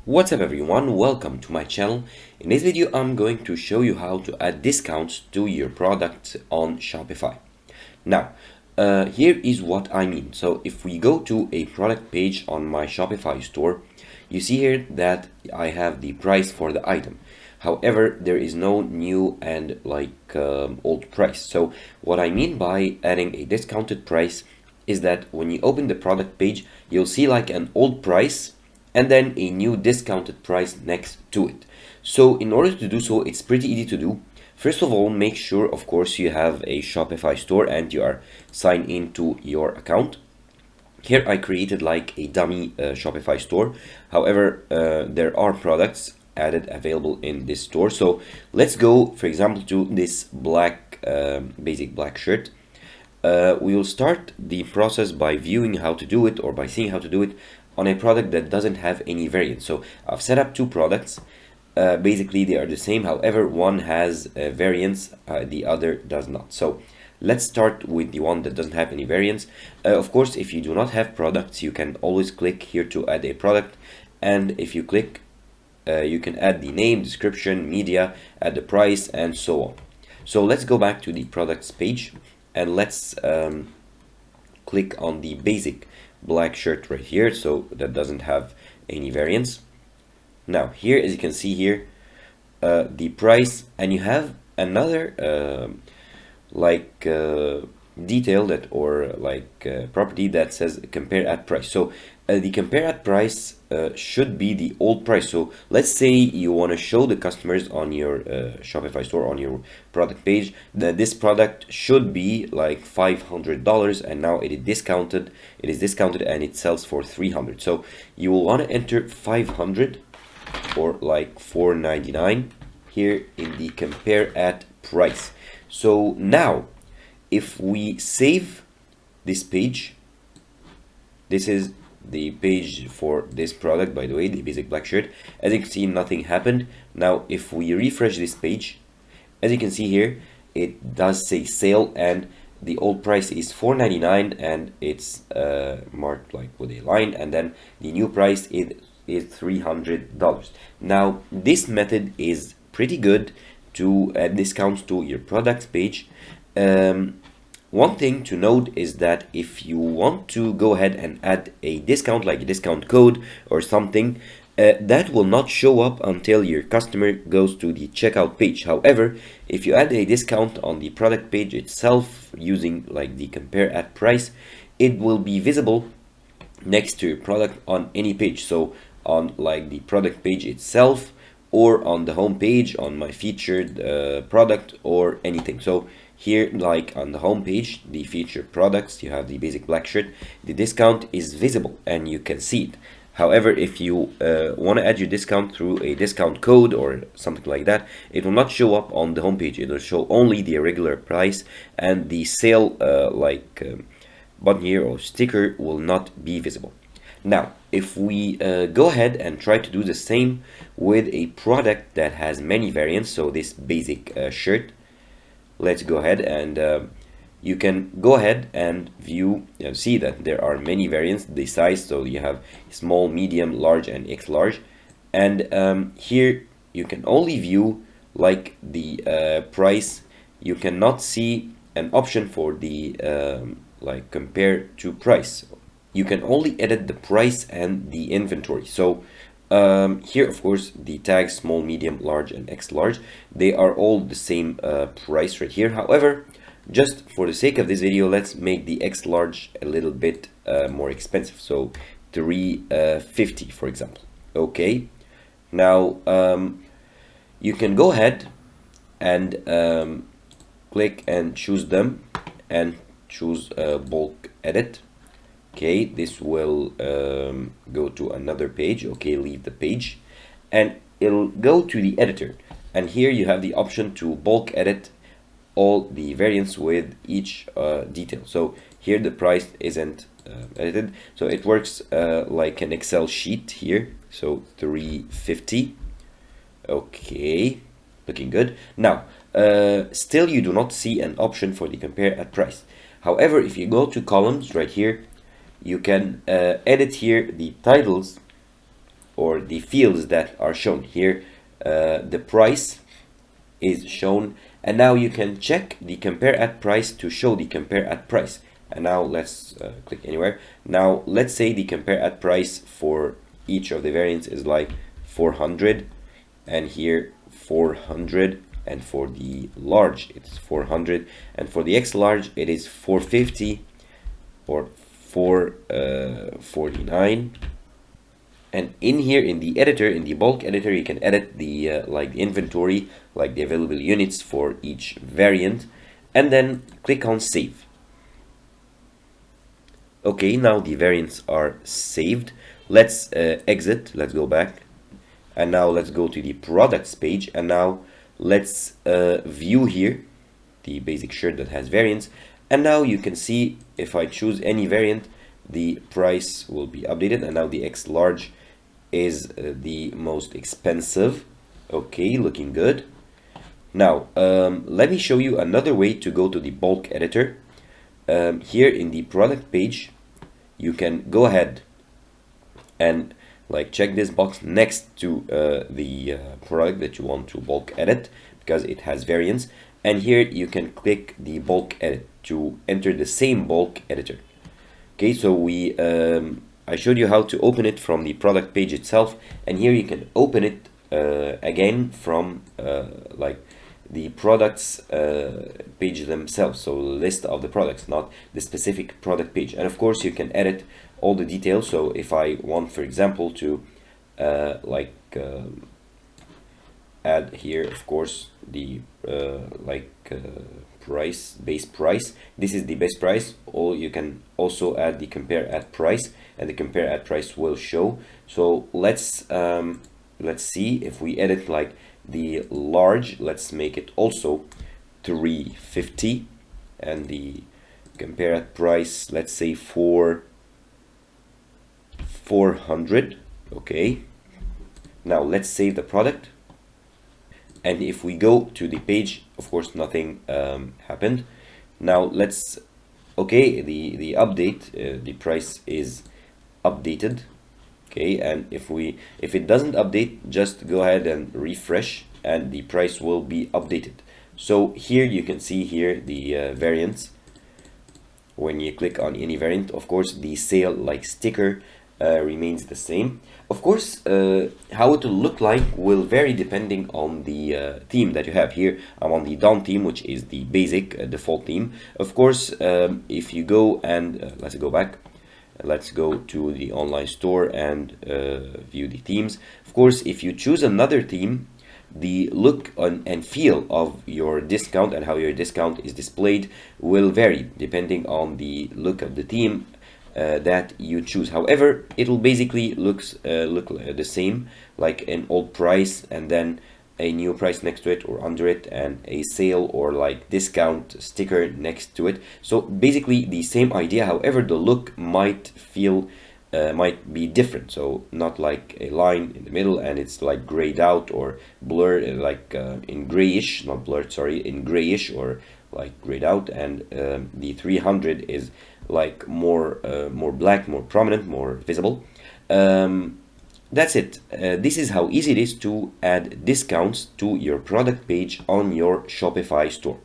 What's up everyone, welcome to my channel. In this video I'm going to show you how to add discounts to your product on Shopify. Now, here is what I mean. So if we go to a product page on my Shopify store, you see here that I have the price for the item. However, there is no new and old price. So what I mean by adding a discounted price is that when you open the product page, you'll see like an old price and then a new discounted price next to it. So in order to do so, it's pretty easy to do. First of all, make sure, of course, you have a Shopify store and you are signed into your account. Here I created like a dummy Shopify store. However, there are products added available in this store. So let's go, for example, to this black, basic black shirt. We will start the process by viewing how to do it or by seeing how to do it on a product that doesn't have any variant. So I've set up two products. Basically they are the same, however one has variants, the other does not. So let's start with the one that doesn't have any variants. Of course, if you do not have products, you can always click here to add a product, and if you click you can add the name, description, media, add the price, and so on. So let's go back to the products page and let's click on the basic black shirt right here, so that doesn't have any variants. Now here, as you can see here, the price, and you have another detail that property that says compare at price. So the compare at price should be the old price. So let's say you want to show the customers on your Shopify store, on your product page, that this product should be like $500 and now it is discounted. And it sells for $300. So you will want to enter 500 or like $4.99 here in the compare at price. So now if we save this page, this is the page for this product, by the way, the basic black shirt. As you can see, nothing happened. Now if we refresh this page, as you can see here, it does say sale and the old price is $4.99 and it's marked like with a line, and then the new price is $300. Now this method is pretty good to add discounts to your products page. One thing to note is that if you want to go ahead and add a discount, like a discount code or something, that will not show up until your customer goes to the checkout page. However, if you add a discount on the product page itself using like the compare at price, it will be visible next to your product on any page. So on like the product page itself, or on the home page, on my featured product, or anything. So here, like on the home page, the featured products, you have the basic black shirt, the discount is visible and you can see it. However, if you want to add your discount through a discount code or something like that, it will not show up on the home page. It will show only the regular price, and the sale button here or sticker will not be visible. Now, if we go ahead and try to do the same with a product that has many variants, so this basic shirt, let's go ahead and you can go ahead and view, see that there are many variants, the size, so you have small, medium, large, and X large. And here you can only view like the price. You cannot see an option for the compare to price. You can only edit the price and the inventory. So here, of course, the tags small, medium, large, and X large, they are all the same price right here. However, just for the sake of this video, let's make the X large a little bit more expensive. So $3.50, for example. Okay. Now you can go ahead and click and choose them and choose bulk edit. Okay, this will go to another page. Okay, leave the page and it'll go to the editor, and here you have the option to bulk edit all the variants with each detail. So here the price isn't edited, so it works like an Excel sheet here. So $3.50. Okay, looking good. Now still you do not see an option for the compare at price. However, if you go to columns right here, you can edit here the titles or the fields that are shown here. The price is shown, and now you can check the compare at price to show the compare at price. And now let's click anywhere. Now let's say the compare at price for each of the variants is like 400, and here 400, and for the large it's 400, and for the X large it is 450 or 449. And in here, in the editor, in the bulk editor, you can edit the like the inventory, like the available units for each variant, and then click on save. Okay, now the variants are saved. Let's exit, let's go back, and now let's go to the products page, and now let's view here the basic shirt that has variants. And now you can see if I choose any variant, the price will be updated, and now the X large is the most expensive. Okay, looking good. Now let me show you another way to go to the bulk editor. Here in the product page, you can go ahead and like check this box next to the product that you want to bulk edit, because it has variants, and here you can click the bulk edit to enter the same bulk editor. Okay, so we I showed you how to open it from the product page itself, and here you can open it again from like the products page themselves, so list of the products, not the specific product page. And of course you can edit all the details. So if I want, for example, to add here, of course, the price, base price, this is the base price, or you can also add the compare at price, and the compare at price will show. So let's see if we edit like the large, let's make it also 350, and the compare at price, let's say 400. Okay, now let's save the product, and if we go to the page, of course nothing happened. Now let's, okay, the update, the price is updated. Okay, and if it doesn't update, just go ahead and refresh, and the price will be updated. So here you can see here the variants. When you click on any variant, of course the sale like sticker remains the same. Of course, how it will look like will vary depending on the theme that you have. Here I'm on the Dawn theme, which is the basic default theme. Of course, if you go and let's go back, let's go to the online store and view the themes. Of course, if you choose another theme, the look and feel of your discount and how your discount is displayed will vary depending on the look of the theme that you choose. However, it will basically look the same, like an old price and then a new price next to it or under it, and a sale or like discount sticker next to it. So basically the same idea. However, the look might might be different. So not like a line in the middle and it's like grayed out or blurred, like in grayish, not blurred, sorry, in grayish or like grayed out, and the 300 is like more black, more prominent, more visible. That's it. This is how easy it is to add discounts to your product page on your Shopify store.